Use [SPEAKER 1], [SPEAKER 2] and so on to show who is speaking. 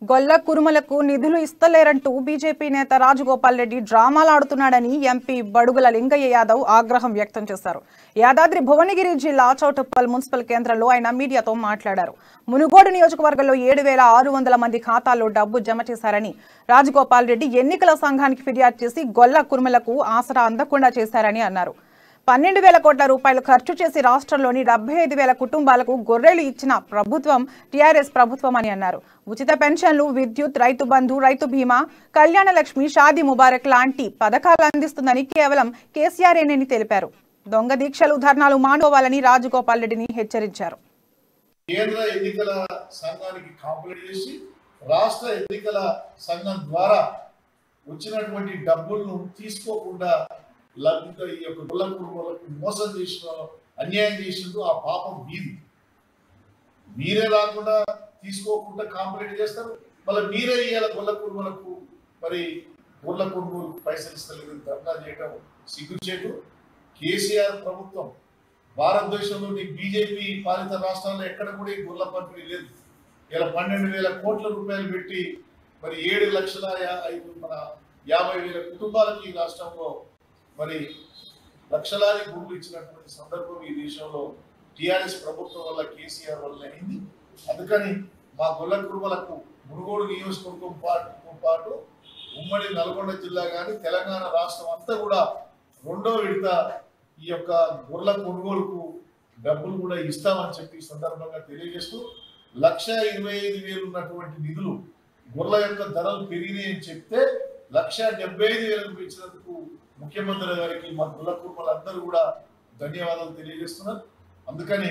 [SPEAKER 1] గొల్ల కురుమలకు నిధులు ఇస్తలేరంటూ బీజేపీ నేత రాజగోపాల్ రెడ్డి డ్రామాలాడుతున్నాడని ఎంపీ బడుగుల లింగయ్య యాదవ్ ఆగ్రహం వ్యక్తం చేశారు. యాదాద్రి భువనగిరి జిల్లా చౌటుప్పల్ మున్సిపల్ కేంద్రంలో ఆయన మీడియాతో మాట్లాడారు. మునుగోడు నియోజకవర్గంలో 7,600 మంది ఖాతాల్లో డబ్బు జమ చేశారని, రాజగోపాల్ రెడ్డి ఎన్నికల సంఘానికి ఫిర్యాదు చేసి గొల్ల కురుమలకు ఆసరా అందకుండా చేశారని అన్నారు. 12,000 కోట్ల రూపాయలు ఖర్చు చేసి రాష్ట్రంలోని 75,000 కుటుంబాలకు గొర్రెలు ఇచ్చిన ప్రభుత్వం టీఆర్ఎస్ ప్రభుత్వం అని అన్నారు. ఉచిత పెన్షన్లు, విద్యుత్, రైతు బంధు, రైతు బీమా, కళ్యాణ లక్ష్మి, షాదీ ముబారక్ లాంటి పథకాలు అందిస్తుందని కేవలం కేసీఆర్ఏనని తెలిపారు. దొంగ దీక్షలు, ధర్నాలు మానుకోవాలని రాజగోపాల్ రెడ్డిని హెచ్చరించారు.
[SPEAKER 2] కేంద్ర ఎన్నికల సంఘానికి కాంప్లైంట్ చేసి రాష్ట్ర ఎన్నికల సంఘం ద్వారా వచ్చినటువంటి డబ్బులను తీసుకోకుండా ఈ యొక్క గొల్ల కుటుంబాలకు మోసం చేసిన, అన్యాయం చేసిండు. ఆ పాపం మీరే రాకుండా తీసుకోకుండా కాంప్లైంట్ చేస్తారు. మళ్ళీ మీరే ఇవాళ గొల్ల కుటుంబాలకు మరి గొల్ల కుటుంబాలకు పైసలు ఇస్తలేదు ధర్నా చేయడం సిగ్గుచేటు. కేసీఆర్ ప్రభుత్వం భారతదేశంలోని బీజేపీ పాలిత రాష్ట్రాల్లో ఎక్కడ కూడా ఈ గొల్ల పంపిణీ లేదు. ఇలా 12,000 కోట్ల రూపాయలు పెట్టి మరి 7,50,000 కుటుంబాలకి ఈ రాష్ట్రంలో మరి లక్షలాది భూములు ఇచ్చినటువంటి సందర్భం ఈ దేశంలో టిఆర్ఎస్ ప్రభుత్వం వల్ల, కేసీఆర్ వల్ల అయింది. అందుకని మా గొల్ల కుటుంబాలకు మునుగోడు నియోజకవర్గం పాటు ఉమ్మడి నల్గొండ జిల్లా కానీ తెలంగాణ రాష్ట్రం అంతా కూడా రెండో విడత ఈ యొక్క గొర్రెల కొనుగోలుకు డబ్బులు కూడా ఇస్తామని చెప్పి సందర్భంగా తెలియజేస్తూ 1,25,000 ఉన్నటువంటి నిధులు గొర్రెల యొక్క ధరలు పెరిగినాయని చెప్తే 1,75,000 పెంచినందుకు ముఖ్యమంత్రి గారికి మా గొల్ల కుటుంబాలందరూ కూడా ధన్యవాదాలు తెలియజేస్తున్నారు. అందుకని